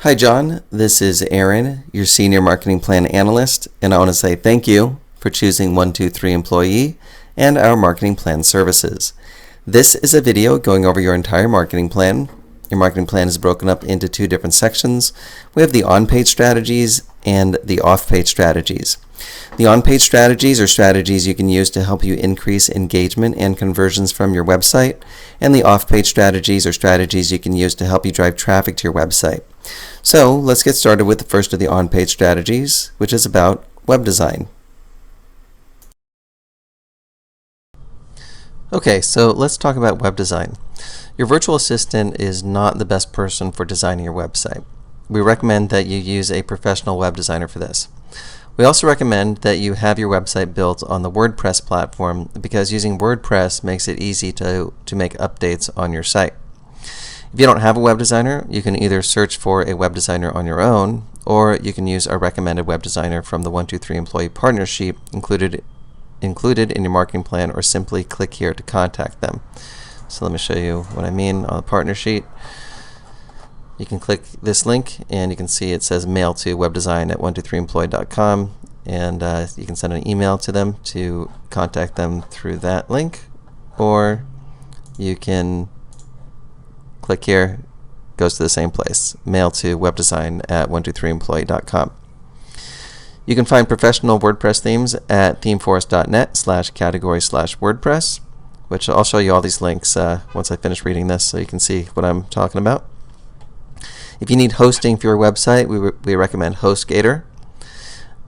Hi John, this is Aaron, your Senior Marketing Plan Analyst, and I want to say thank you for choosing 123 Employee and our marketing plan services. This is a video going over your entire marketing plan. Your marketing plan is broken up into two different sections. We have the on-page strategies and the off-page strategies. The on-page strategies are strategies you can use to help you increase engagement and conversions from your website, and the off-page strategies are strategies you can use to help you drive traffic to your website. So let's get started with the first of the on-page strategies, which is about web design. Okay, so let's talk about web design. Your virtual assistant is not the best person for designing your website. We recommend that you use a professional web designer for this. We also recommend that you have your website built on the WordPress platform because using WordPress makes it easy to make updates on your site. If you don't have a web designer, you can either search for a web designer on your own, or you can use a recommended web designer from the 123 Employee Partner Sheet included in your marketing plan, or simply click here to contact them. So let me show you what I mean on the partner sheet. You can click this link and you can see it says mail to webdesign@123employee.com, and you can send an email to them to contact them through that link, or you can click here, goes to the same place, mail to webdesign@123employee.com. You can find professional WordPress themes at themeforest.net/category/WordPress, which I'll show you all these links once I finish reading this so you can see what I'm talking about. If you need hosting for your website, we recommend HostGator.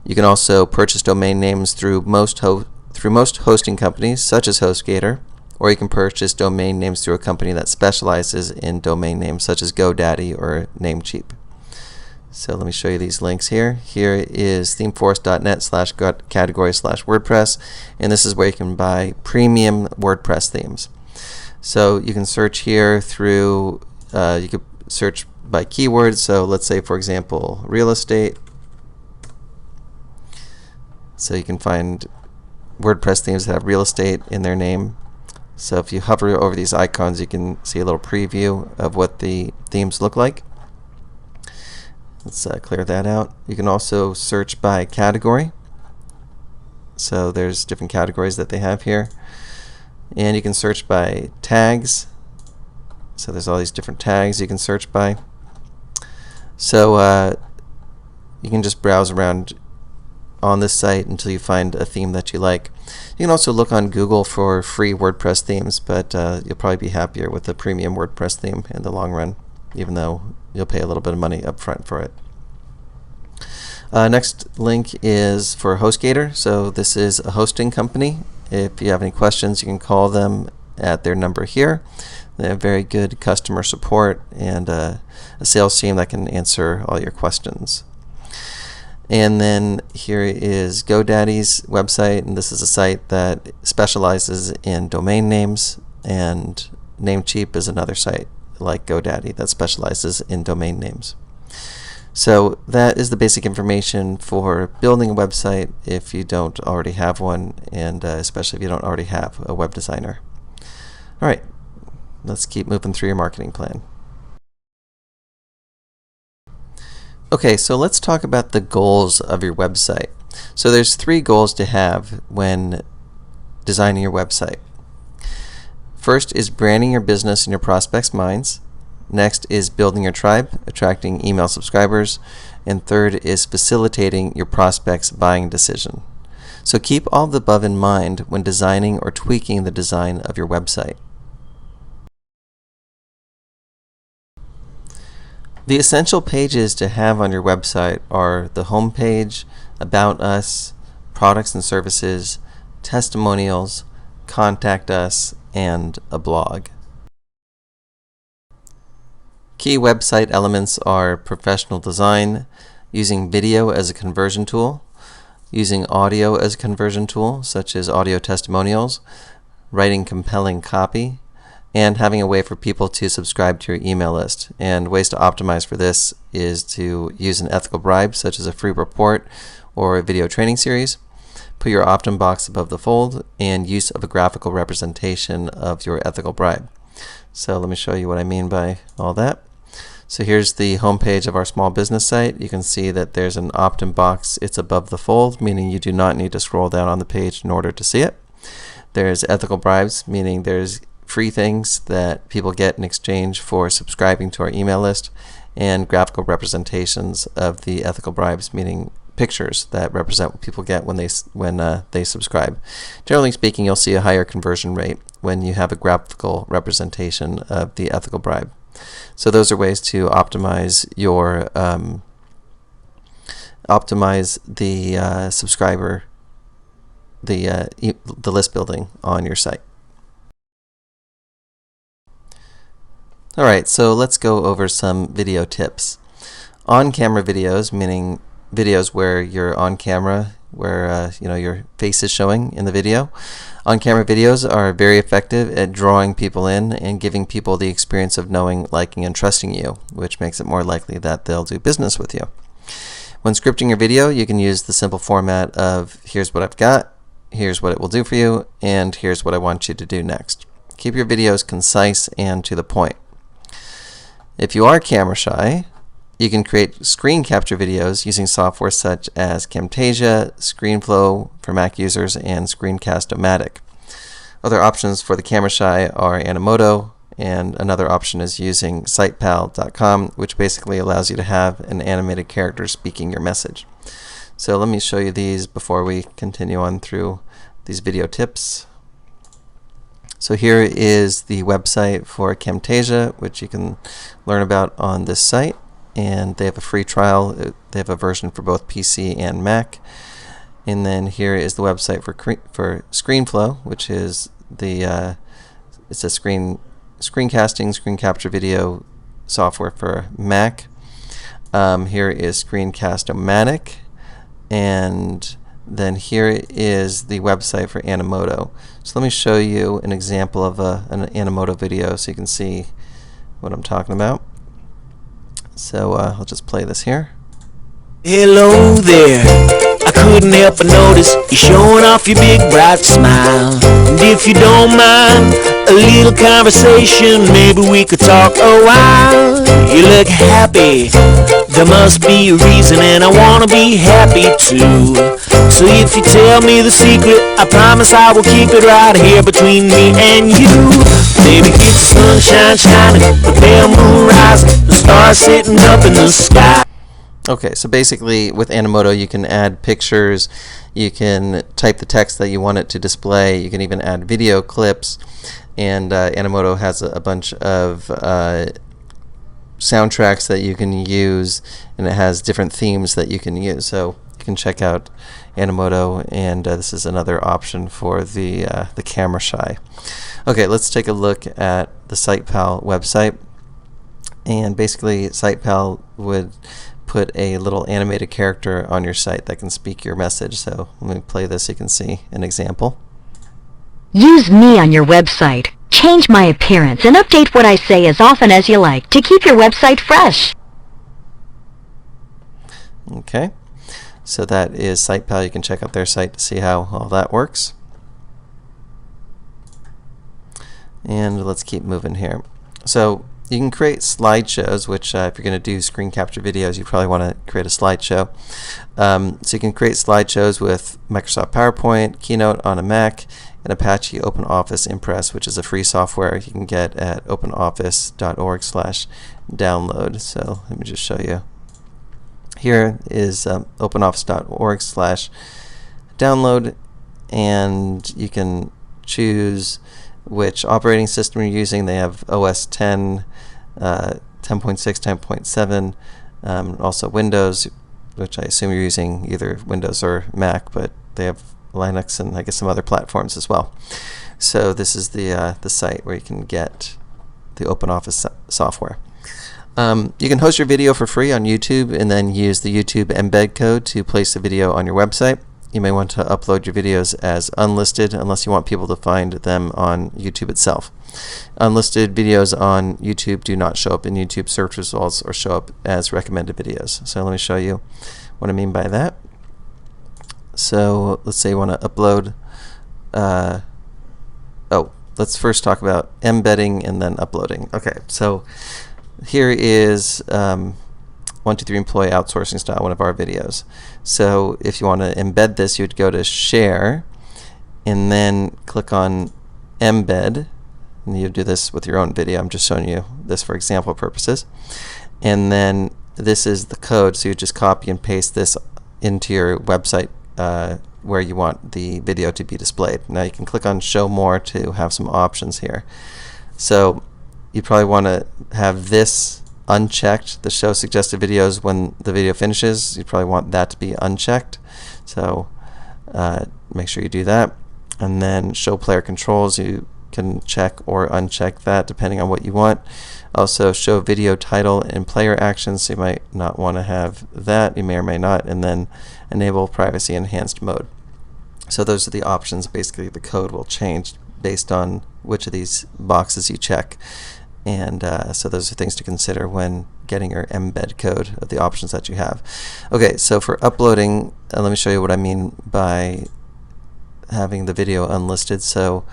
You can also purchase domain names through most hosting companies, such as HostGator, or you can purchase domain names through a company that specializes in domain names, such as GoDaddy or Namecheap. So let me show you these links here. Here is themeforest.net/category/WordPress, and this is where you can buy premium WordPress themes. So you can search here through, you could search by keywords. So let's say, for example, real estate. So you can find WordPress themes that have real estate in their name. So if you hover over these icons, you can see a little preview of what the themes look like. Let's clear that out. You can also search by category. So there's different categories that they have here. And you can search by tags. So there's all these different tags you can search by. So you can just browse around on this site until you find a theme that you like. You can also look on Google for free WordPress themes, but you'll probably be happier with the premium WordPress theme in the long run, even though you'll pay a little bit of money up front for it. Next link is for HostGator. So this is a hosting company. If you have any questions, you can call them at their number here. They have very good customer support and a sales team that can answer all your questions. And then here is GoDaddy's website, and this is a site that specializes in domain names, and Namecheap is another site like GoDaddy that specializes in domain names. So that is the basic information for building a website if you don't already have one, and especially if you don't already have a web designer. All right, let's keep moving through your marketing plan. Okay, so let's talk about the goals of your website. So there's 3 goals to have when designing your website. First is branding your business in your prospects' minds. Next is building your tribe, attracting email subscribers. And third is facilitating your prospects' buying decision. So keep all of the above in mind when designing or tweaking the design of your website. The essential pages to have on your website are the home page, About Us, Products and Services, Testimonials, Contact Us, and a blog. Key website elements are professional design, using video as a conversion tool, using audio as a conversion tool, such as audio testimonials, writing compelling copy, and having a way for people to subscribe to your email list. And ways to optimize for this is to use an ethical bribe, such as a free report or a video training series, put your opt-in box above the fold, and use of a graphical representation of your ethical bribe. So let me show you what I mean by all that. So here's the home page of our small business site. You can see that there's an opt-in box. It's above the fold, meaning you do not need to scroll down on the page in order to see it. There's ethical bribes, meaning there's free things that people get in exchange for subscribing to our email list, and graphical representations of the ethical bribes, meaning pictures that represent what people get when they subscribe. Generally speaking, you'll see a higher conversion rate when you have a graphical representation of the ethical bribe. So those are ways to optimize your optimize the subscriber, the list building on your site. All right, so let's go over some video tips. On-camera videos, meaning videos where you're on camera, where your face is showing in the video. On-camera videos are very effective at drawing people in and giving people the experience of knowing, liking, and trusting you, which makes it more likely that they'll do business with you. When scripting your video, you can use the simple format of here's what I've got, here's what it will do for you, and here's what I want you to do next. Keep your videos concise and to the point. If you are camera shy, you can create screen capture videos using software such as Camtasia, ScreenFlow for Mac users, and Screencast-O-Matic. Other options for the camera shy are Animoto, and another option is using sitepal.com, which basically allows you to have an animated character speaking your message. So let me show you these before we continue on through these video tips. So here is the website for Camtasia, which you can learn about on this site, and they have a free trial. They have a version for both PC and Mac. And then here is the website for ScreenFlow, which is the it's a screencasting, screen capture video software for Mac. Here is Screencast-O-Matic, and then here is the website for Animoto. So let me show you an example of an Animoto video so you can see what I'm talking about. So I'll just play this here. Hello there, I couldn't help but notice you're showing off your big bright smile. And if you don't mind a little conversation, maybe we could talk a while. You look happy, there must be a reason, and I wanna be happy too. So if you tell me the secret, I promise I will keep it right here between me and you. Baby, it's the sunshine shining, the pale moon rising, the stars sitting up in the sky. Okay, so basically with Animoto you can add pictures, you can type the text that you want it to display, you can even add video clips, and Animoto has a bunch of soundtracks that you can use, and it has different themes that you can use. So you can check out Animoto, and this is another option for the camera shy. Okay, let's take a look at the SitePal website, and basically SitePal would put a little animated character on your site that can speak your message. So let me play this so you can see an example. Use me on your website. Change my appearance and update what I say as often as you like to keep your website fresh. Okay, so that is SitePal. You can check out their site to see how all that works. And let's keep moving here. So you can create slideshows, which if you're going to do screen capture videos, you probably want to create a slideshow. So you can create slideshows with Microsoft PowerPoint, Keynote on a Mac, and Apache OpenOffice Impress, which is a free software you can get at openoffice.org/download. So let me just show you. Here is openoffice.org/download, and you can choose which operating system you're using. They have OS 10, 10.6, 10.7, also Windows, which I assume you're using either Windows or Mac, but they have Linux and I guess some other platforms as well. So this is the site where you can get the OpenOffice software. You can host your video for free on YouTube and then use the YouTube embed code to place the video on your website. You may want to upload your videos as unlisted unless you want people to find them on YouTube itself. Unlisted videos on YouTube do not show up in YouTube search results or show up as recommended videos. So let me show you what I mean by that. So let's say you want to upload, let's first talk about embedding and then uploading. Okay, so here is 123 Employee Outsourcing Style, one of our videos. So if you want to embed this, you would go to Share and then click on Embed. And you do this with your own video. I'm just showing you this for example purposes. And then this is the code, so you just copy and paste this into your website where you want the video to be displayed. Now you can click on Show More to have some options here. So you probably want to have this unchecked, the show suggested videos when the video finishes. You probably want that to be unchecked. So make sure you do that. And then show player controls, you can check or uncheck that depending on what you want. Also show video title and player actions, so you might not want to have that, you may or may not. And then enable privacy enhanced mode. So those are the options. Basically the code will change based on which of these boxes you check. And so those are things to consider when getting your embed code of the options that you have. Okay, so for uploading, let me show you what I mean by having the video unlisted. So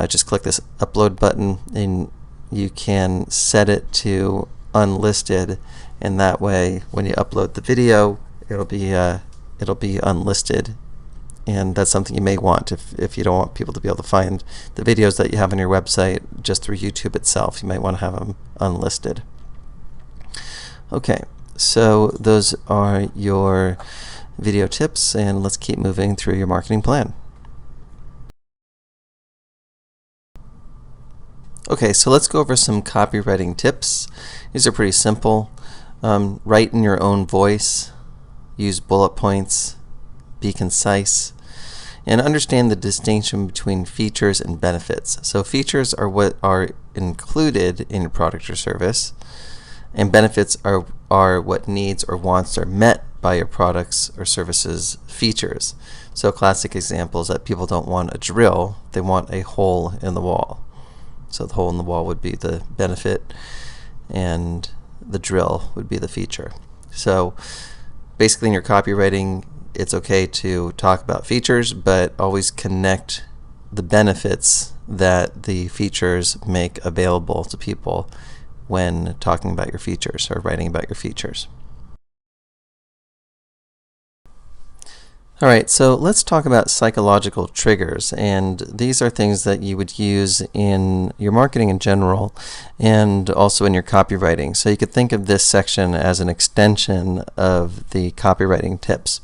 just click this upload button and you can set it to unlisted, and that way when you upload the video it'll be unlisted. And that's something you may want if you don't want people to be able to find the videos that you have on your website just through YouTube itself. You might want to have them unlisted. Okay, so those are your video tips, and let's keep moving through your marketing plan. Okay, so let's go over some copywriting tips. These are pretty simple. Write in your own voice, use bullet points, be concise, and understand the distinction between features and benefits. So features are what are included in your product or service, and benefits are what needs or wants are met by your products or services features. So classic examples that people don't want a drill, they want a hole in the wall. So the hole in the wall would be the benefit and the drill would be the feature. So basically in your copywriting, it's okay to talk about features, but always connect the benefits that the features make available to people when talking about your features or writing about your features. Alright, so let's talk about psychological triggers, and these are things that you would use in your marketing in general and also in your copywriting. So you could think of this section as an extension of the copywriting tips.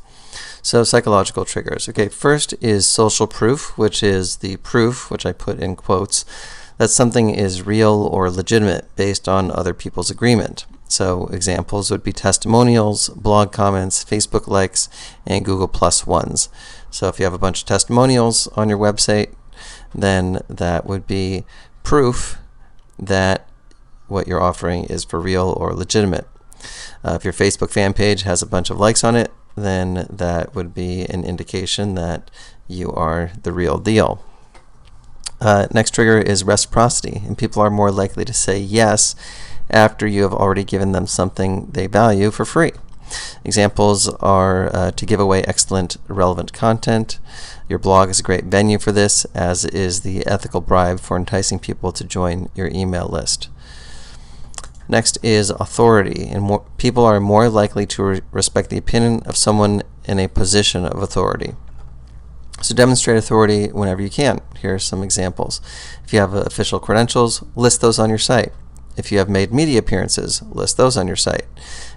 So psychological triggers. Okay, first is social proof, which is the proof, which I put in quotes, that something is real or legitimate based on other people's agreement. So examples would be testimonials, blog comments, Facebook likes, and Google Plus ones. So if you have a bunch of testimonials on your website, then that would be proof that what you're offering is for real or legitimate. If your Facebook fan page has a bunch of likes on it, then that would be an indication that you are the real deal. Next trigger is reciprocity, and people are more likely to say yes after you have already given them something they value for free. Examples are to give away excellent relevant content. Your blog is a great venue for this, as is the ethical bribe for enticing people to join your email list. Next is authority, and people are more likely to respect the opinion of someone in a position of authority. So demonstrate authority whenever you can. Here are some examples. If you have official credentials, list those on your site. If you have made media appearances, list those on your site.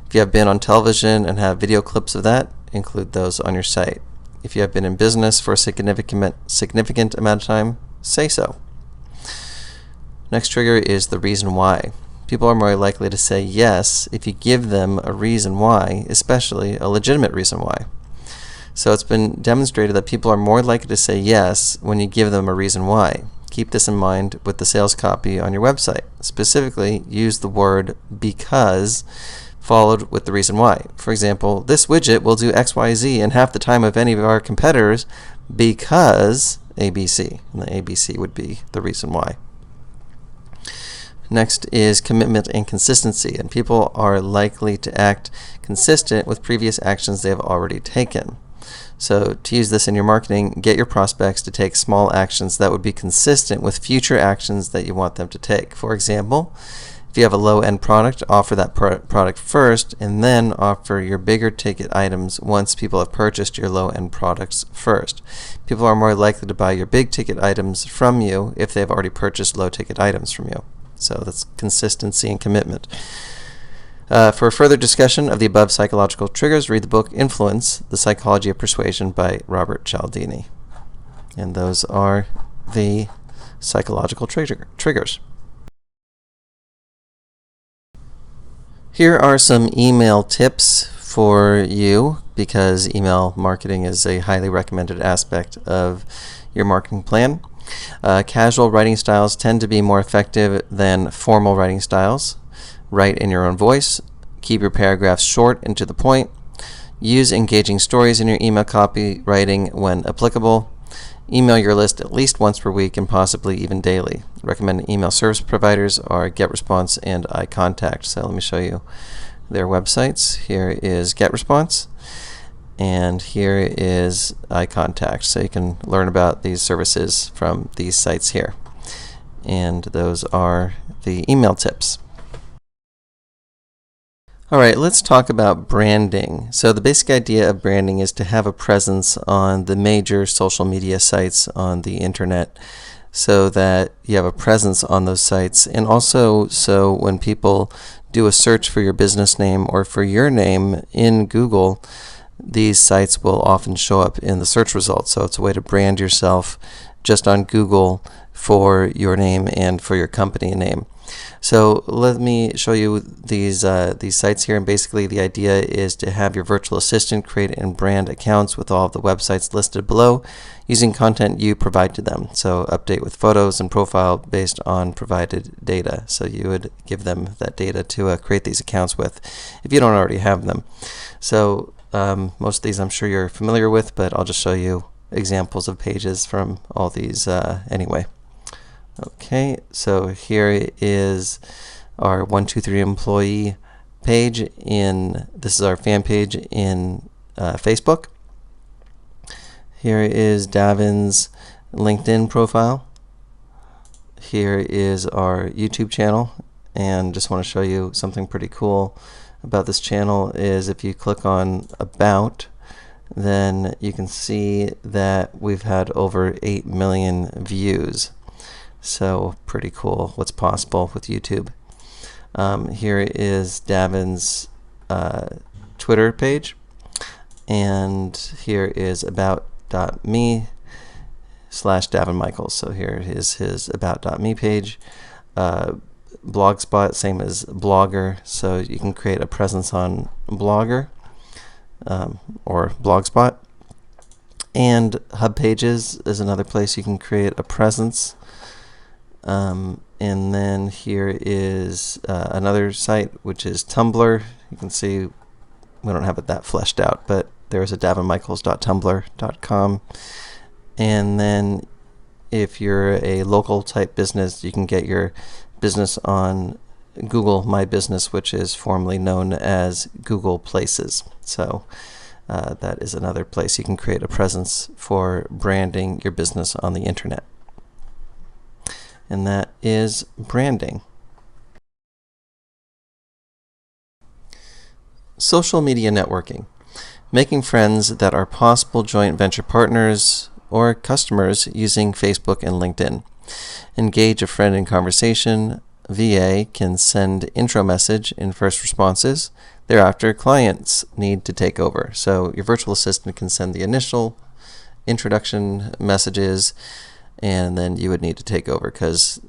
If you have been on television and have video clips of that, include those on your site. If you have been in business for a significant amount of time, say so. Next trigger is the reason why. People are more likely to say yes if you give them a reason why, especially a legitimate reason why. So it's been demonstrated that people are more likely to say yes when you give them a reason why. Keep this in mind with the sales copy on your website. Specifically, use the word because followed with the reason why. For example, this widget will do XYZ in half the time of any of our competitors because ABC. And the ABC would be the reason why. Next is commitment and consistency, and people are likely to act consistent with previous actions they have already taken. So to use this in your marketing, get your prospects to take small actions that would be consistent with future actions that you want them to take. For example, If you have a low-end product, offer that product first, and then offer your bigger ticket items once people have purchased your low-end products first. People are more likely to buy your big ticket items from you if they've already purchased low ticket items from you. So that's consistency and commitment. For further discussion of the above psychological triggers, read the book Influence, The Psychology of Persuasion by Robert Cialdini. And those are the psychological triggers. Here are some email tips for you, because email marketing is a highly recommended aspect of your marketing plan. Casual writing styles tend to be more effective than formal writing styles. Write in your own voice. Keep your paragraphs short and to the point. Use engaging stories in your email copywriting when applicable. Email your list at least once per week and possibly even daily. Recommended email service providers are GetResponse and iContact. So let me show you their websites. Here is GetResponse, and here is iContact. So you can learn about these services from these sites here. And those are the email tips. All right, let's talk about branding. So the basic idea of branding is to have a presence on the major social media sites on the internet, so that you have a presence on those sites, and also so when people do a search for your business name or for your name in Google, these sites will often show up in the search results. So it's a way to brand yourself just on Google for your name and for your company name. So let me show you these sites here, and basically the idea is to have your virtual assistant create and brand accounts with all of the websites listed below using content you provide to them. So update with photos and profile based on provided data. So you would give them that data to create these accounts with if you don't already have them. So most of these I'm sure you're familiar with, but I'll just show you examples of pages from all these anyway. Okay, so here is our 123 employee page this is our fan page in Facebook. Here is Davin's LinkedIn profile. Here is our YouTube channel, and just want to show you something pretty cool about this channel is if you click on About, then you can see that we've had over 8 million views. So pretty cool what's possible with YouTube. Here is Davin's Twitter page, and here is about.me/Davin Michaels. So here is his about.me page. Blogspot, same as Blogger, so you can create a presence on Blogger or Blogspot. And Hub Pages is another place you can create a presence. And then here is another site, which is Tumblr. You can see we don't have it that fleshed out, but there's a davinmichaels.tumblr.com. And then if you're a local type business, you can get your business on Google My Business, which is formerly known as Google Places. So that is another place you can create a presence for branding your business on the internet. And that is branding. Social media networking. Making friends that are possible joint venture partners or customers using Facebook and LinkedIn. Engage a friend in conversation. VA can send intro message in first responses. Thereafter, clients need to take over. So your virtual assistant can send the initial introduction messages, and then you would need to take over because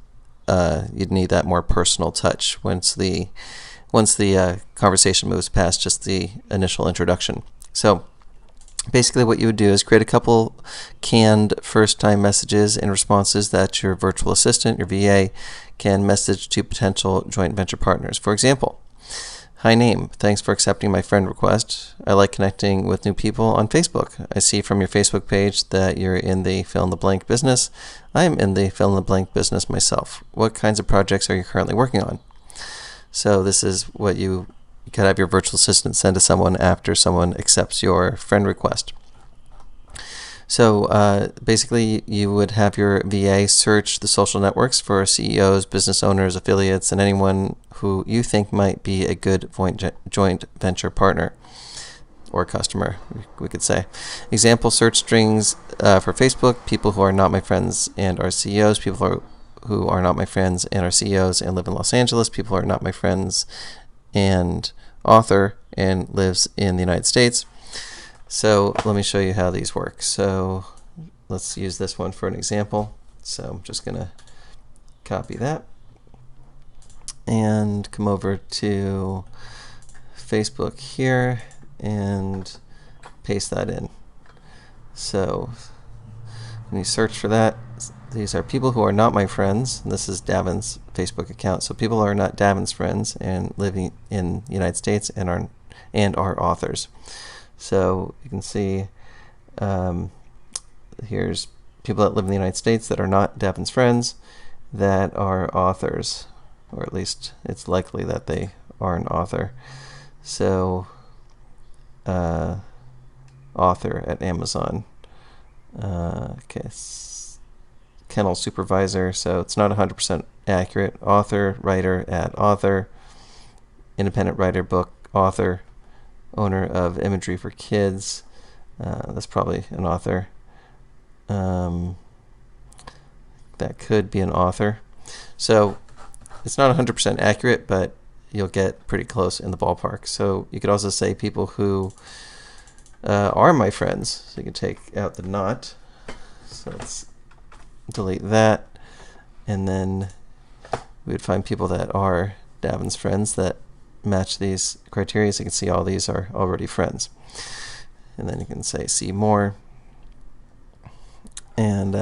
you'd need that more personal touch once the conversation moves past just the initial introduction. So basically what you would do is create a couple canned first-time messages and responses that your virtual assistant, your VA, can message to potential joint venture partners. For example, hi name, thanks for accepting my friend request. I like connecting with new people on Facebook. I see from your Facebook page that you're in the fill-in-the-blank business. I am in the fill-in-the-blank business myself. What kinds of projects are you currently working on? So this is what you could have your virtual assistant send to someone after someone accepts your friend request. So basically, you would have your VA search the social networks for CEOs, business owners, affiliates, and anyone who you think might be a good joint venture partner or customer, we could say. Example search strings for Facebook: people who are not my friends and are CEOs, people who are not my friends and are CEOs and live in Los Angeles, people who are not my friends and author and lives in the United States. So let me show you how these work. So let's use this one for an example. So I'm just going to copy that and come over to Facebook here and paste that in. So when you search for that, these are people who are not my friends. This is Davin's Facebook account. So people who are not Davin's friends and living in the United States and are authors. So you can see here's people that live in the United States that are not Davin's friends that are authors, or at least it's likely that they are an author. So author at Amazon. Okay, kennel supervisor, so it's not 100% accurate. Author, writer at author, independent writer, book author, owner of imagery for kids. That's probably an author. That could be an author. So it's not 100% accurate, but you'll get pretty close in the ballpark. So you could also say people who are my friends. So you can take out the not. So let's delete that. And then we would find people that are Davin's friends that match these criteria. So you can see all these are already friends. And then you can say see more. And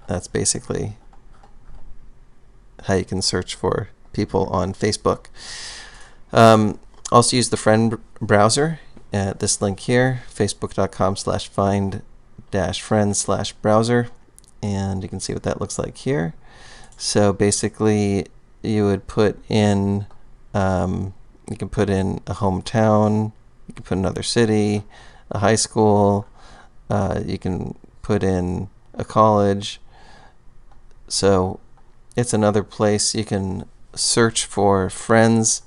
that's basically how you can search for people on Facebook. Also use the friend browser at this link here, facebook.com/find-friends/browser, and you can see what that looks like here. So basically you would put in you can put in a hometown, you can put another city, a high school, you can put in a college. So it's another place you can search for friends.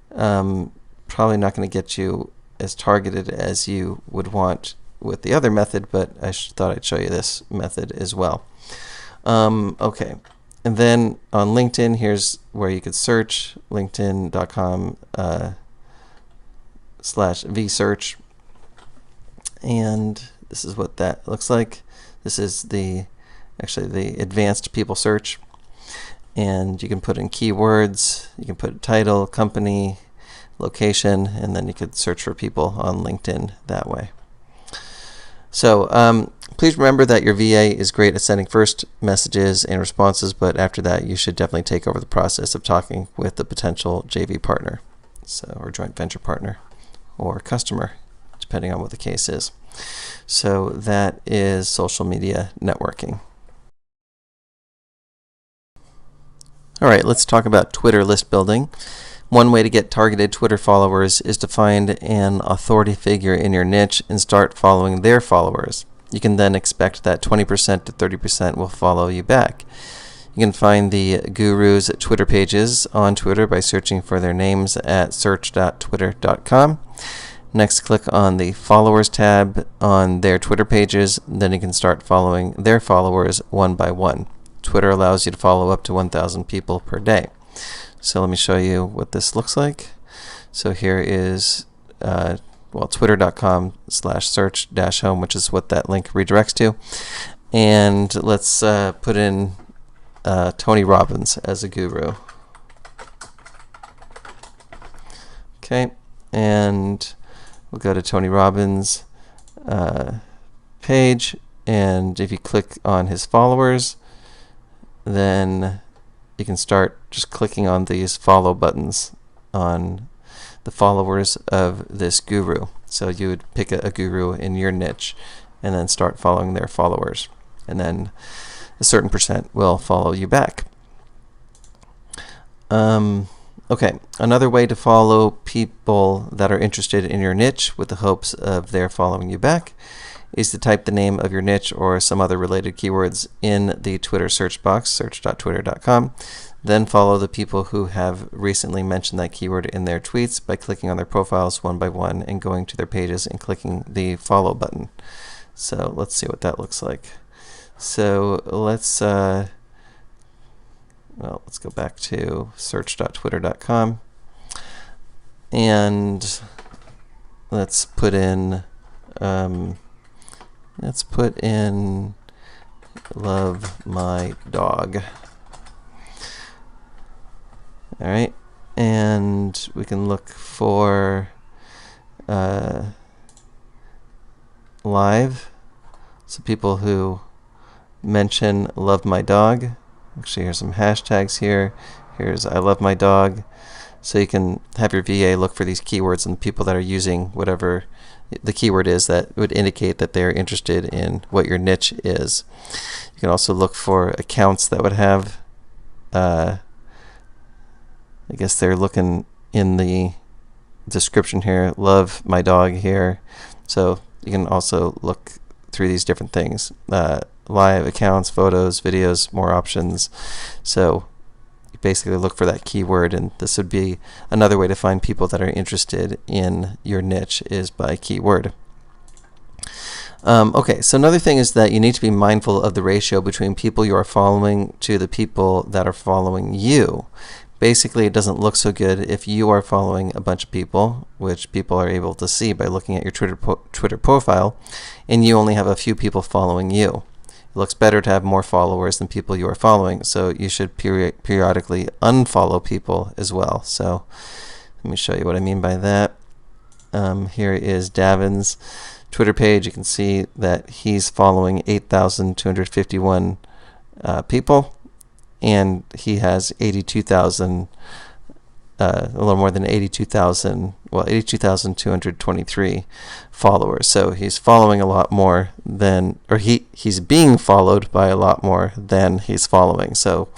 Probably not going to get you as targeted as you would want with the other method, but I thought I'd show you this method as well. Okay, and then on LinkedIn, here's where you could search, linkedin.com/vsearch, and this is what that looks like. This is actually the advanced people search, and you can put in keywords, you can put title, company, location, and then you could search for people on LinkedIn that way. So please remember that your VA is great at sending first messages and responses, but after that you should definitely take over the process of talking with the potential JV partner, or joint venture partner, or customer, depending on what the case is. So that is social media networking. All right, let's talk about Twitter list building. One way to get targeted Twitter followers is to find an authority figure in your niche and start following their followers. You can then expect that 20% to 30% will follow you back. You can find the gurus' Twitter pages on Twitter by searching for their names at search.twitter.com. Next, click on the Followers tab on their Twitter pages. Then you can start following their followers one by one. Twitter allows you to follow up to 1,000 people per day. So let me show you what this looks like. So here is twitter.com/search-home, which is what that link redirects to. And let's put in Tony Robbins as a guru. Okay, and we'll go to Tony Robbins' page, and if you click on his followers, then you can start just clicking on these follow buttons on the followers of this guru. So you would pick a guru in your niche and then start following their followers, and then a certain percent will follow you back. Okay, another way to follow people that are interested in your niche with the hopes of their following you back is to type the name of your niche or some other related keywords in the Twitter search box, search.twitter.com. Then follow the people who have recently mentioned that keyword in their tweets by clicking on their profiles one by one and going to their pages and clicking the follow button. So let's see what that looks like. So let's go back to search.twitter.com and let's put in love my dog. All right, and we can look for live. So people who mention love my dog. Actually, here's some hashtags here. Here's I love my dog. So you can have your VA look for these keywords and people that are using whatever the keyword is that would indicate that they're interested in what your niche is. You can also look for accounts that would have I guess they're looking in the description here, love my dog here. So you can also look through these different things, live accounts, photos, videos, more options. So you basically look for that keyword, and this would be another way to find people that are interested in your niche is by keyword. Okay, so another thing is that you need to be mindful of the ratio between people you are following to the people that are following you. Basically, it doesn't look so good if you are following a bunch of people, which people are able to see by looking at your Twitter profile, and you only have a few people following you. It looks better to have more followers than people you are following, so you should periodically unfollow people as well. So let me show you what I mean by that. Here is Davin's Twitter page. You can see that he's following 8,251 people. And he has 82,000, a little more than 82,000, well, 82,223 followers. So he's following a lot more than, or he's being followed by a lot more than he's following. So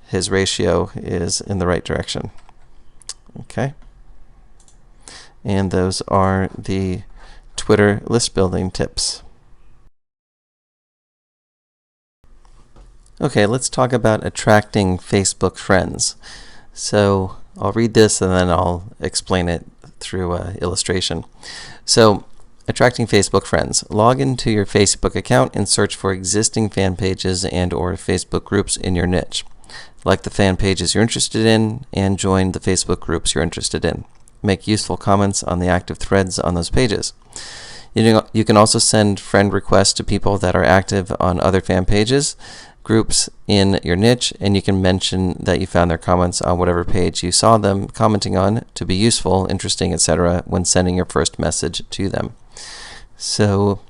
his ratio is in the right direction. Okay. And those are the Twitter list building tips. Okay, let's talk about attracting Facebook friends. So I'll read this and then I'll explain it through illustration. So, attracting Facebook friends. Log into your Facebook account and search for existing fan pages and or Facebook groups in your niche. Like the fan pages you're interested in and join the Facebook groups you're interested in. Make useful comments on the active threads on those pages. You can also send friend requests to people that are active on other fan pages, groups in your niche, and you can mention that you found their comments on whatever page you saw them commenting on to be useful, interesting, etc. when sending your first message to them. So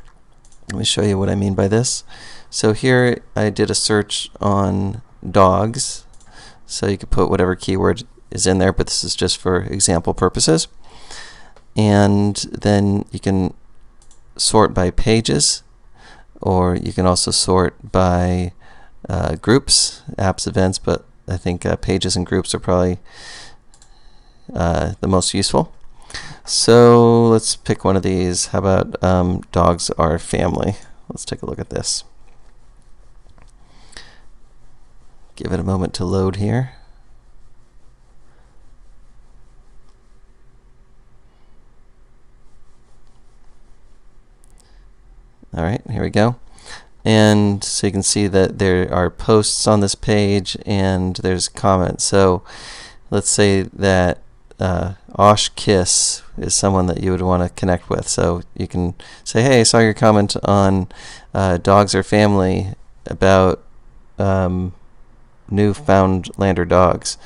let me show you what I mean by this. So here I did a search on dogs, so you could put whatever keyword is in there, but this is just for example purposes. And then you can sort by pages, or you can also sort by groups, apps, events, but I think pages and groups are probably the most useful. So let's pick one of these. How about dogs are family? Let's take a look at this. Give it a moment to load here. All right, here we go. And so you can see that there are posts on this page and there's comments. So let's say that Osh Kiss is someone that you would want to connect with. So you can say, hey, I saw your comment on dogs or family about Newfoundlander dogs.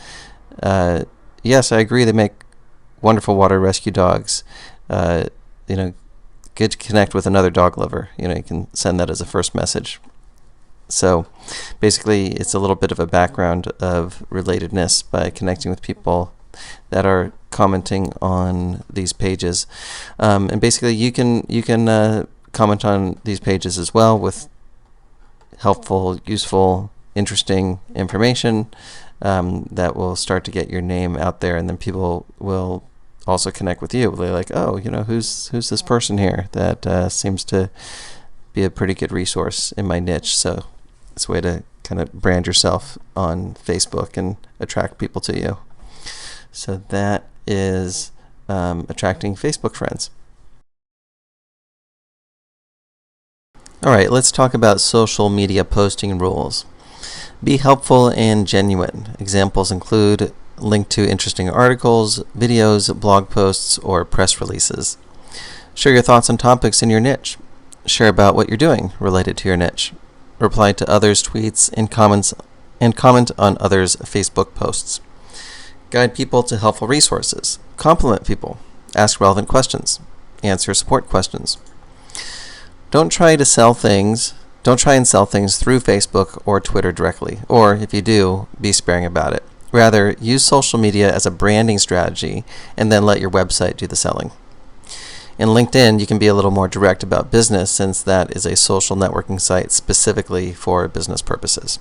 Yes, I agree, they make wonderful water rescue dogs. Good to connect with another dog lover. You can send that as a first message. So basically it's a little bit of a background of relatedness by connecting with people that are commenting on these pages. And basically you can comment on these pages as well with helpful, useful, interesting information that will start to get your name out there, and then people will also connect with you. They're like, oh, who's this person here that seems to be a pretty good resource in my niche. So it's a way to kind of brand yourself on Facebook and attract people to you. So that is attracting Facebook friends. All right, let's talk about social media posting rules. Be helpful and genuine. Examples include link to interesting articles, videos, blog posts, or press releases. Share your thoughts on topics in your niche. Share about what you're doing related to your niche. Reply to others' tweets and comment on others' Facebook posts. Guide people to helpful resources. Compliment people. Ask relevant questions. Answer support questions. Don't try and sell things through Facebook or Twitter directly, or if you do, be sparing about it. Rather, use social media as a branding strategy and then let your website do the selling. In LinkedIn, you can be a little more direct about business since that is a social networking site specifically for business purposes.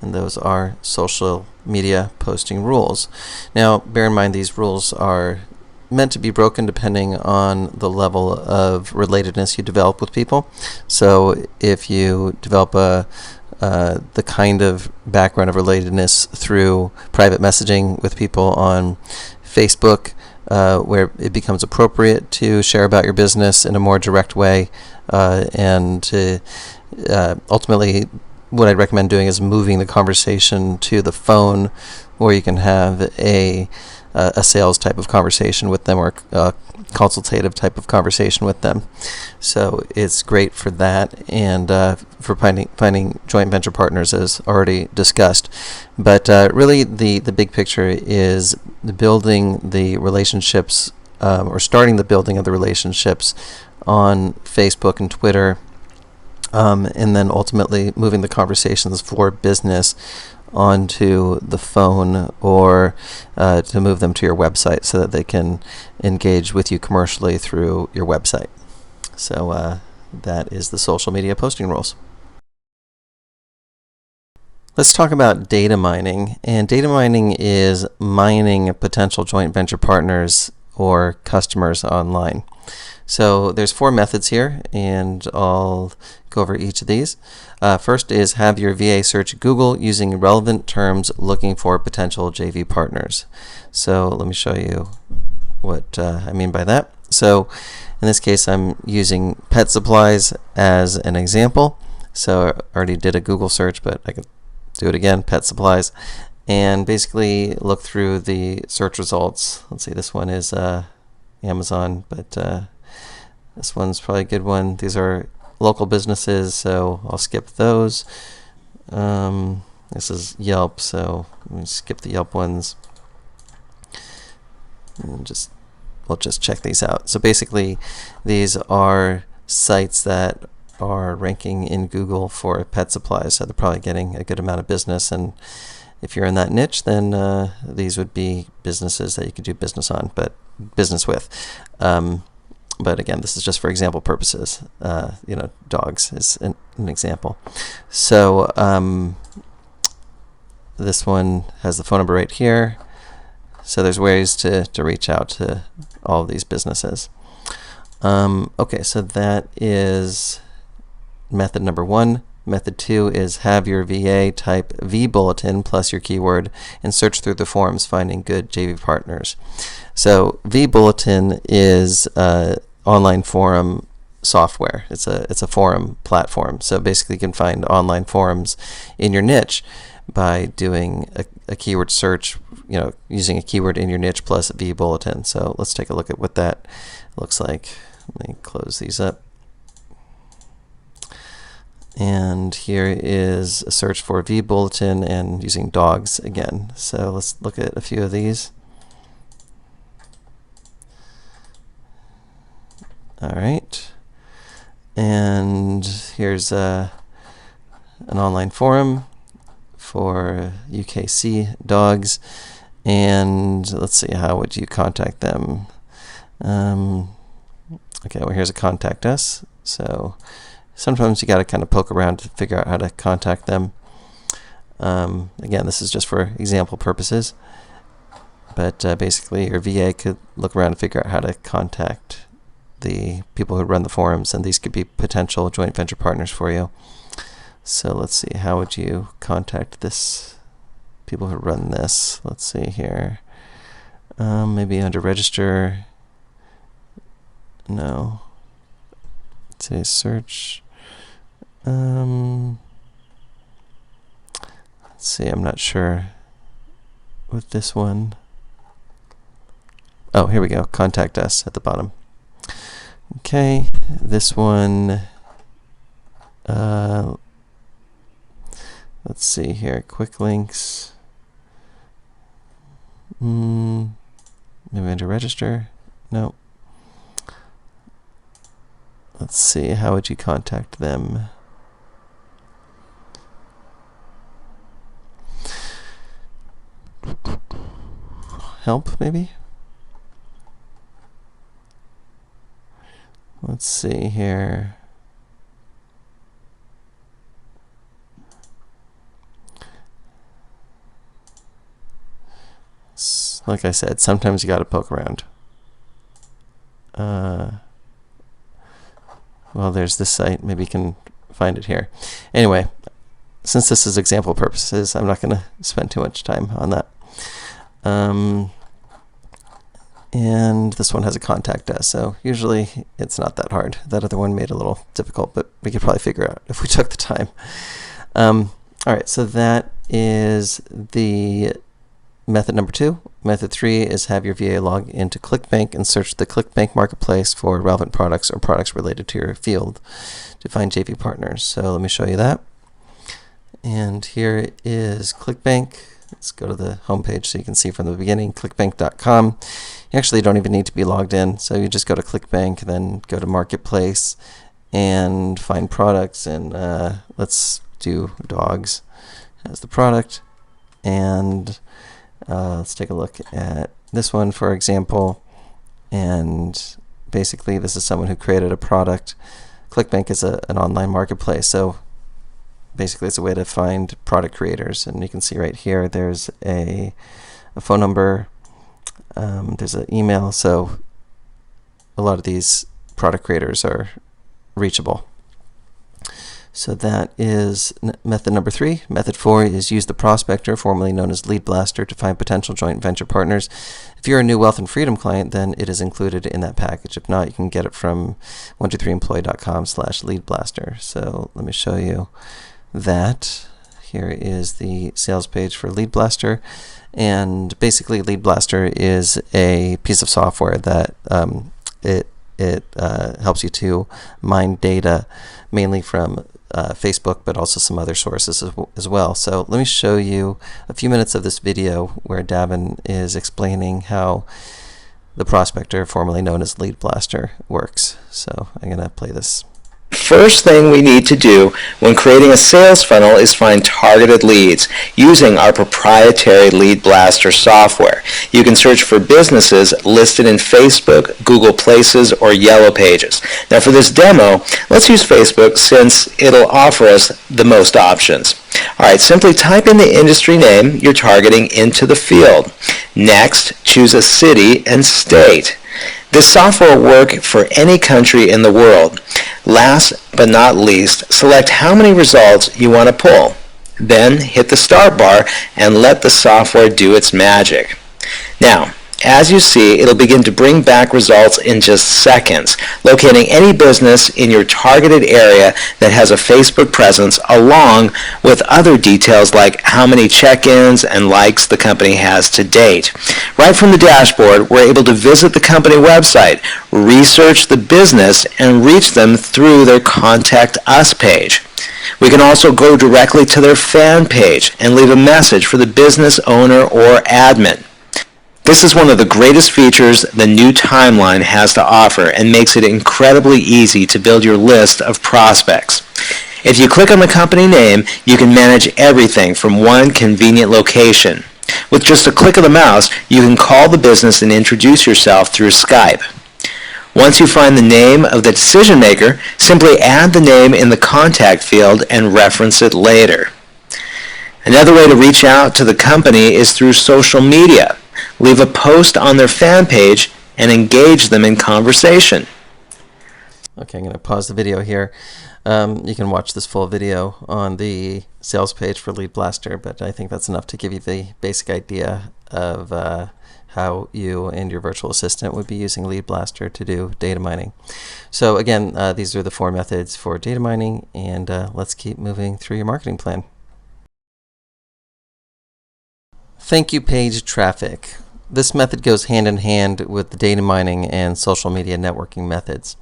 And those are social media posting rules. Now, bear in mind these rules are meant to be broken depending on the level of relatedness you develop with people. So if you develop the kind of background of relatedness through private messaging with people on Facebook, where it becomes appropriate to share about your business in a more direct way, and to ultimately what I'd recommend doing is moving the conversation to the phone, where you can have a sales type of conversation with them or a consultative type of conversation with them. So it's great for that and for finding joint venture partners, as already discussed. But really the big picture is building the relationships or starting the building of the relationships on Facebook and Twitter, and then ultimately moving the conversations for business onto the phone or to move them to your website so that they can engage with you commercially through your website. So that is the social media posting rules. Let's talk about data mining. And data mining is mining potential joint venture partners or customers online. So there's 4 methods here, and I'll go over each of these. First is have your VA search Google using relevant terms looking for potential JV partners. So let me show you what I mean by that. So in this case, I'm using pet supplies as an example. So I already did a Google search, but I can do it again, pet supplies, and basically look through the search results. Let's see, this one is Amazon, but this one's probably a good one. These are local businesses, so I'll skip those. This is Yelp, so let me skip the Yelp ones. And we'll just check these out. So basically, these are sites that are ranking in Google for pet supplies, so they're probably getting a good amount of business. And if you're in that niche, then these would be businesses that you could do business with. But again, this is just for example purposes. Dogs is an example. So this one has the phone number right here. So there's ways to reach out to all of these businesses. Okay, so that is method number 1. Method 2 is have your VA type vBulletin plus your keyword and search through the forums finding good JV partners. So vBulletin is online forum software. It's a forum platform. So basically you can find online forums in your niche by doing a keyword search, using a keyword in your niche plus vBulletin. So let's take a look at what that looks like. Let me close these up. And here is a search for vBulletin and using dogs again. So let's look at a few of these. All right. And here's an online forum for UKC dogs. And let's see, how would you contact them? Okay, well, here's a contact us. So sometimes you got to kind of poke around to figure out how to contact them. Again, this is just for example purposes. But basically, your VA could look around and figure out how to contact the people who run the forums, and these could be potential joint venture partners for you. So let's see, how would you contact this people who run this? Let's see here. Maybe under register. No. Let's say search. Let's see, I'm not sure with this one. Oh, here we go. Contact us at the bottom. Okay, this one. Let's see here. Quick links. Maybe under register. No. Let's see. How would you contact them? Help, maybe? Let's see here. Like I said, sometimes you got to poke around. Well, there's this site. Maybe you can find it here. Anyway, since this is example purposes, I'm not going to spend too much time on that. And this one has a contact us, so usually it's not that hard. That other one made it a little difficult, but we could probably figure out if we took the time. All right, so that is the method number 2. Method 3 is have your VA log into ClickBank and search the ClickBank marketplace for relevant products or products related to your field to find JV partners. So let me show you that. And here is ClickBank. Let's go to the homepage so you can see from the beginning, clickbank.com. You actually don't even need to be logged in, so you just go to ClickBank, then go to Marketplace and find products, and let's do dogs as the product. And let's take a look at this one, for example. And basically, this is someone who created a product. ClickBank is an online marketplace, so basically it's a way to find product creators. And you can see right here there's a phone number, there's an email, so a lot of these product creators are reachable. So that is method number 3. Method 4 is use the prospector, formerly known as Lead Blaster, to find potential joint venture partners. If you're a new Wealth and Freedom client, then it is included in that package. If not, you can get it from 123employee.com/leadblaster. So let me show you that. Here is the sales page for Lead Blaster, and basically Lead Blaster is a piece of software that it helps you to mine data mainly from Facebook, but also some other sources as well. So let me show you a few minutes of this video where Davin is explaining how the prospector, formerly known as Lead Blaster, works. So I'm going to play this. First thing we need to do when creating a sales funnel is find targeted leads using our proprietary Lead Blaster software. You can search for businesses listed in Facebook, Google Places, or Yellow Pages. Now for this demo, let's use Facebook since it'll offer us the most options. Alright, simply type in the industry name you're targeting into the field. Next, choose a city and state. This software will work for any country in the world. Last but not least, select how many results you want to pull. Then hit the start bar and let the software do its magic. Now, as you see, it'll begin to bring back results in just seconds, locating any business in your targeted area that has a Facebook presence, along with other details like how many check-ins and likes the company has to date. Right from the dashboard, we're able to visit the company website, research the business, and reach them through their Contact Us page. We can also go directly to their fan page and leave a message for the business owner or admin. This is one of the greatest features the new timeline has to offer and makes it incredibly easy to build your list of prospects. If you click on the company name, you can manage everything from one convenient location. With just a click of the mouse, you can call the business and introduce yourself through Skype. Once you find the name of the decision maker, simply add the name in the contact field and reference it later. Another way to reach out to the company is through social media. Leave a post on their fan page and engage them in conversation. Okay, I'm going to pause the video here. You can watch this full video on the sales page for Lead Blaster, but I think that's enough to give you the basic idea of how you and your virtual assistant would be using Lead Blaster to do data mining. So again, these are the 4 methods for data mining, and let's keep moving through your marketing plan. Thank you page traffic. This method goes hand in hand with the data mining and social media networking methods.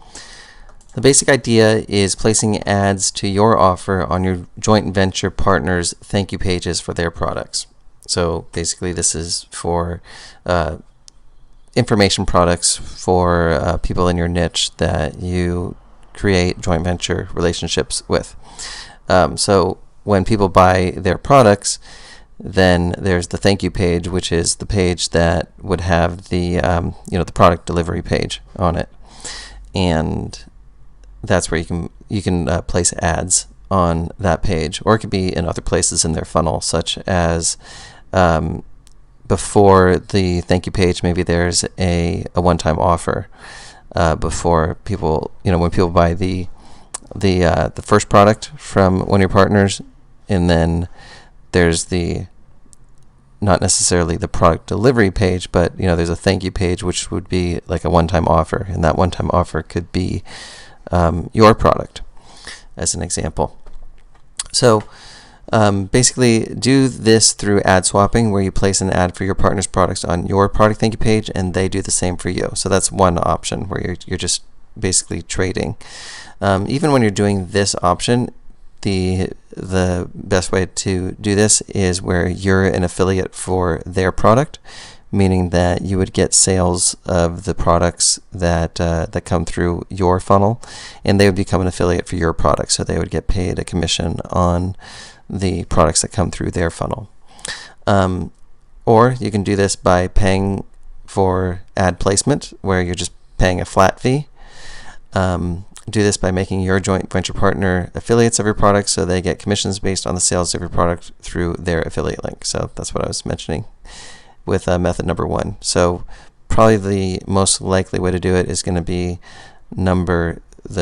The basic idea is placing ads to your offer on your joint venture partners' thank you pages for their products. So basically this is for information products for people in your niche that you create joint venture relationships with. So when people buy their products, then there's the thank you page, which is the page that would have the the product delivery page on it, and that's where you can place ads on that page, or it could be in other places in their funnel, such as before the thank you page, maybe there's a one-time offer before people, when people buy the first product from one of your partners, and then there's not necessarily the product delivery page, but there's a thank you page, which would be like a one-time offer, and that one-time offer could be your product, as an example. So basically do this through ad swapping, where you place an ad for your partner's products on your product thank you page, and they do the same for you. So that's one option where you're just basically trading. Even when you're doing this option, the best way to do this is where you're an affiliate for their product, meaning that you would get sales of the products that come through your funnel, and they would become an affiliate for your product, so they would get paid a commission on the products that come through their funnel. Or you can do this by paying for ad placement, where you're just paying a flat fee. Do this by making your joint venture partner affiliates of your product, so they get commissions based on the sales of your product through their affiliate link. So that's what I was mentioning with method number 1. So probably the most likely way to do it is going to be the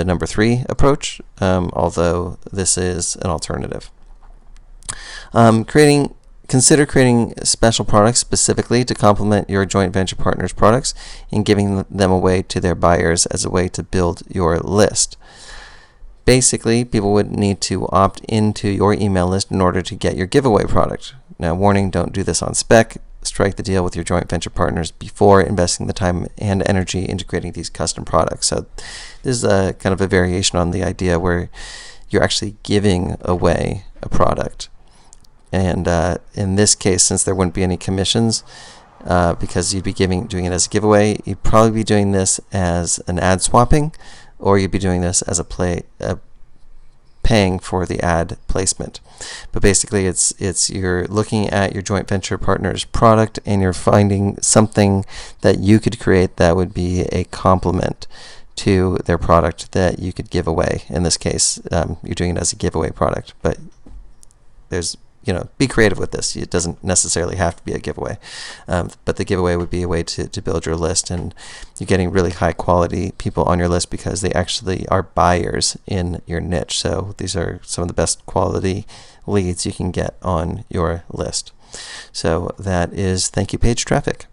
number 3 approach, although this is an alternative. Consider creating special products specifically to complement your joint venture partner's products and giving them away to their buyers as a way to build your list. Basically, people would need to opt into your email list in order to get your giveaway product. Now, warning, don't do this on spec. Strike the deal with your joint venture partners before investing the time and energy into creating these custom products. So this is a kind of a variation on the idea where you're actually giving away a product. And in this case, since there wouldn't be any commissions, because you'd be doing it as a giveaway, you'd probably be doing this as an ad swapping, or you'd be doing this as paying for the ad placement. But basically, it's you're looking at your joint venture partner's product, and you're finding something that you could create that would be a complement to their product that you could give away. In this case, you're doing it as a giveaway product, but there's be creative with this. It doesn't necessarily have to be a giveaway, but the giveaway would be a way to build your list, and you're getting really high quality people on your list because they actually are buyers in your niche. So these are some of the best quality leads you can get on your list. So that is thank you page traffic.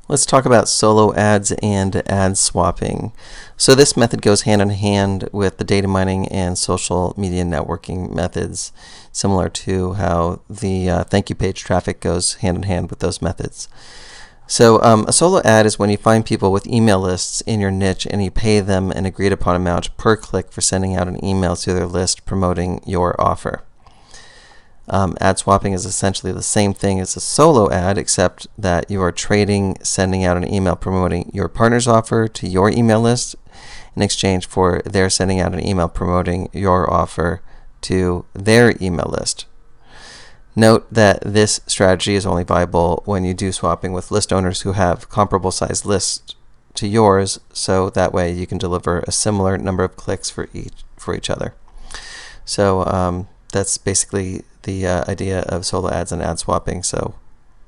Let's talk about solo ads and ad swapping. So this method goes hand in hand with the data mining and social media networking methods, similar to how the thank you page traffic goes hand in hand with those methods. So a solo ad is when you find people with email lists in your niche and you pay them an agreed upon amount per click for sending out an email to their list promoting your offer. Ad swapping is essentially the same thing as a solo ad, except that you are trading sending out an email promoting your partner's offer to your email list in exchange for their sending out an email promoting your offer to their email list. Note that this strategy is only viable when you do swapping with list owners who have comparable sized lists to yours, so that way you can deliver a similar number of clicks for each other. So that's basically the idea of solo ads and ad swapping. So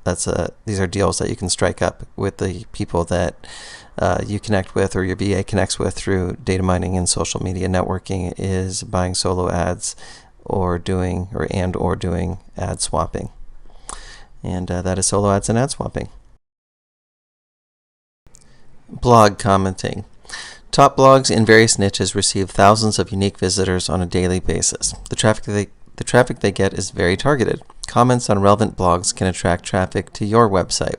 these are deals that you can strike up with the people that you connect with or your VA connects with through data mining and social media networking, is buying solo ads or doing ad swapping. And that is solo ads and ad swapping. Blog commenting. Top blogs in various niches receive thousands of unique visitors on a daily basis. The traffic they get is very targeted. Comments on relevant blogs can attract traffic to your website.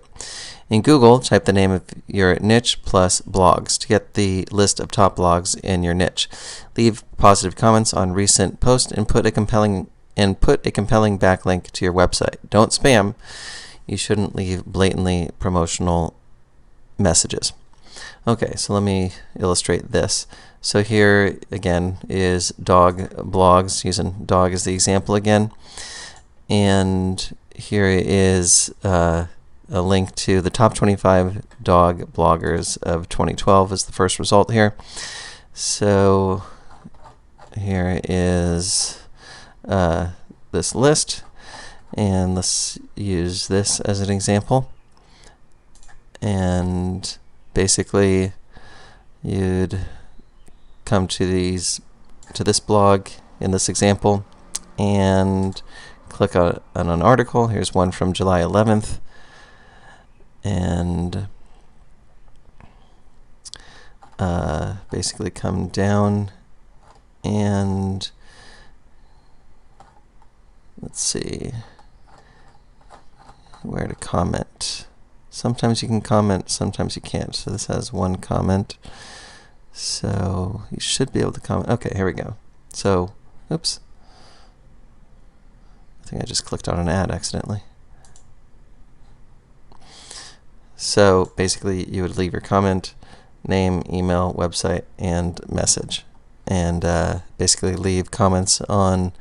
In Google, type the name of your niche plus blogs to get the list of top blogs in your niche. Leave positive comments on recent posts and put a compelling backlink to your website. Don't spam. You shouldn't leave blatantly promotional messages. Okay, so let me illustrate this. So here again is dog blogs, using dog as the example again. And here is a link to the top 25 dog bloggers of 2012 is the first result here. So here is this list, and let's use this as an example. And basically you'd come to this blog in this example and click on an article. Here's one from July 11th, and basically come down and let's see where to comment. Sometimes you can comment, sometimes you can't. So this has one comment. So you should be able to comment. Okay, here we go. So, oops. I think I just clicked on an ad accidentally. So basically you would leave your comment, name, email, website, and message. And basically leave comments on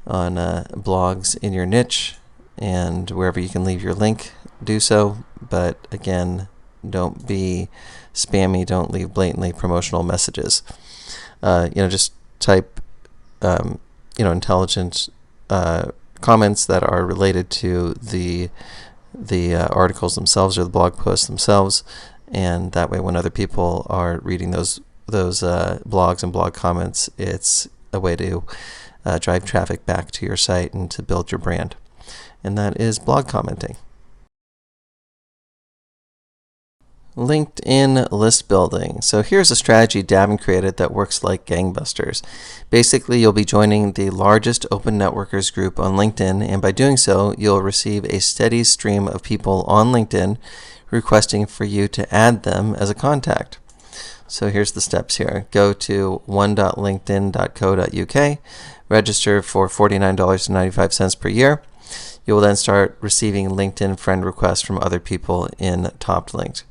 blogs in your niche, and wherever you can leave your link, do so. But again, don't be spammy. Don't leave blatantly promotional messages. Just type intelligent comments that are related to the articles themselves or the blog posts themselves, and that way when other people are reading those blogs and blog comments, it's a way to drive traffic back to your site and to build your brand. And that is blog commenting. LinkedIn list building. So here's a strategy Davin created that works like gangbusters. Basically, you'll be joining the largest open networkers group on LinkedIn, and by doing so, you'll receive a steady stream of people on LinkedIn requesting for you to add them as a contact. So here's the steps here. Go to one.linkedin.co.uk, register for $49.95 per year. You will then start receiving LinkedIn friend requests from other people in Top Linked.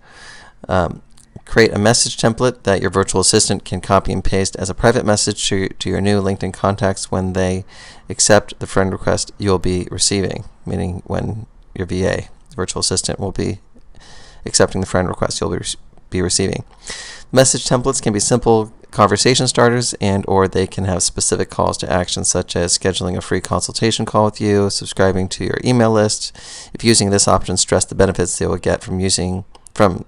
Create a message template that your virtual assistant can copy and paste as a private message to your new LinkedIn contacts when they accept the friend request you'll be receiving, meaning when your VA, virtual assistant, will be accepting the friend request you'll be receiving. Message templates can be simple conversation starters, and or they can have specific calls to action, such as scheduling a free consultation call with you, subscribing to your email list. If using this option, stress the benefits they will get from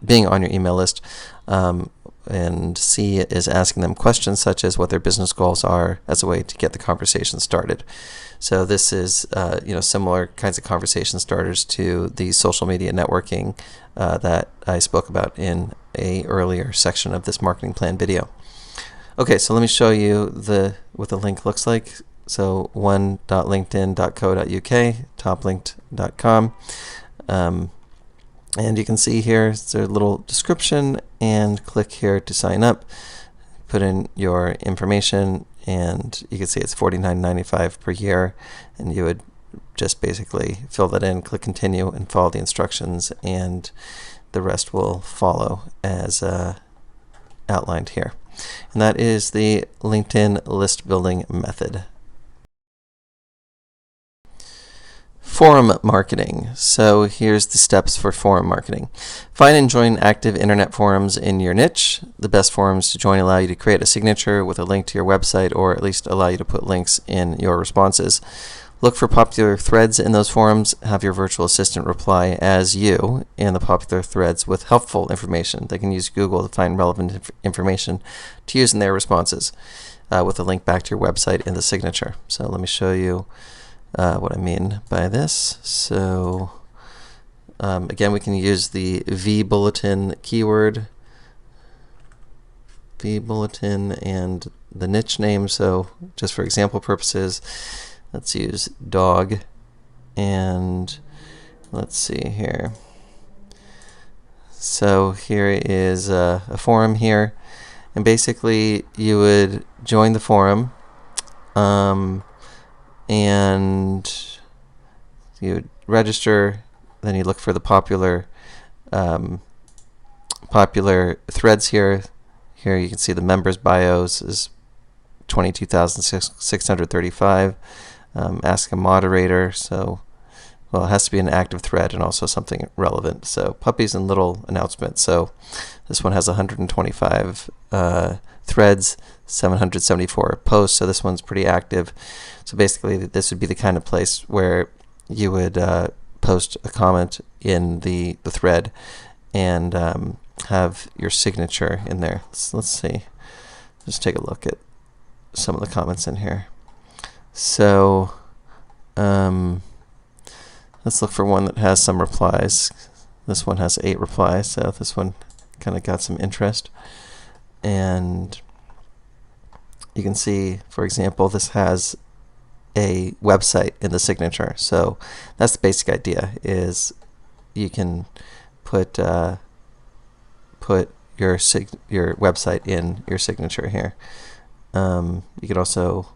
being on your email list. And C is asking them questions such as what their business goals are as a way to get the conversation started. So this is similar kinds of conversation starters to the social media networking that I spoke about in a earlier section of this marketing plan video. Okay, so let me show you what the link looks like. So one.linkedin.co.uk, toplinked.com. And you can see here, it's a little description, and click here to sign up. Put in your information, and you can see it's $49.95 per year, and you would just basically fill that in, click continue, and follow the instructions, and the rest will follow as outlined here. And that is the LinkedIn list building method. Forum marketing. So here's the steps for forum marketing. Find and join active internet forums in your niche. The best forums to join allow you to create a signature with a link to your website, or at least allow you to put links in your responses. Look for popular threads in those forums. Have your virtual assistant reply as you in the popular threads with helpful information. They can use Google to find relevant information to use in their responses with a link back to your website in the signature. So let me show you what I mean by this. So again, we can use the vBulletin keyword, vBulletin, and the niche name. So just for example purposes, let's use dog, and let's see here. So here is a forum here, and basically you would join the forum, and you would register. Then you look for the popular threads here. Here you can see the members' bios is 22,635. Ask a moderator. So, well, it has to be an active thread and also something relevant. So puppies and little announcements. So this one has 125 threads, 774 posts. So this one's pretty active. So basically, this would be the kind of place where you would post a comment in the thread and have your signature in there. Let's see. Just take a look at some of the comments in here. So let's look for one that has some replies. This one has 8 replies, so this one kind of got some interest. And you can see, for example, this has a website in the signature. So that's the basic idea, is you can put your website in your signature here. You can also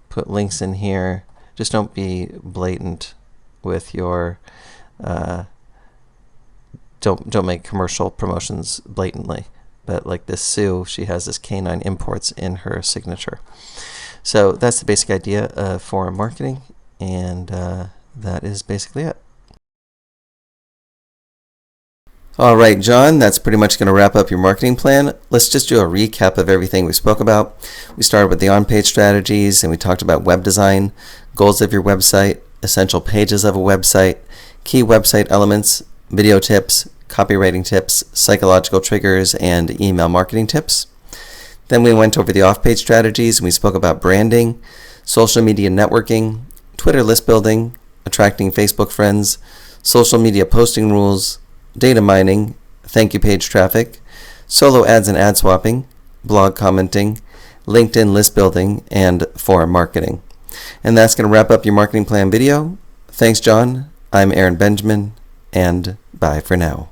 put links in here. Just don't be blatant with your don't make commercial promotions blatantly. But like this Sue, she has this canine imports in her signature. So that's the basic idea of forum marketing, and that is basically it. All right, John, that's pretty much going to wrap up your marketing plan. Let's just do a recap of everything we spoke about. We started with the on-page strategies, and we talked about web design, goals of your website, essential pages of a website, key website elements, video tips, copywriting tips, psychological triggers, and email marketing tips. Then we went over the off-page strategies, and we spoke about branding, social media networking, Twitter list building, attracting Facebook friends, social media posting rules, data mining, thank you page traffic, solo ads and ad swapping, blog commenting, LinkedIn list building, and forum marketing. And that's going to wrap up your marketing plan video. Thanks, John. I'm Aaron Benjamin, and bye for now.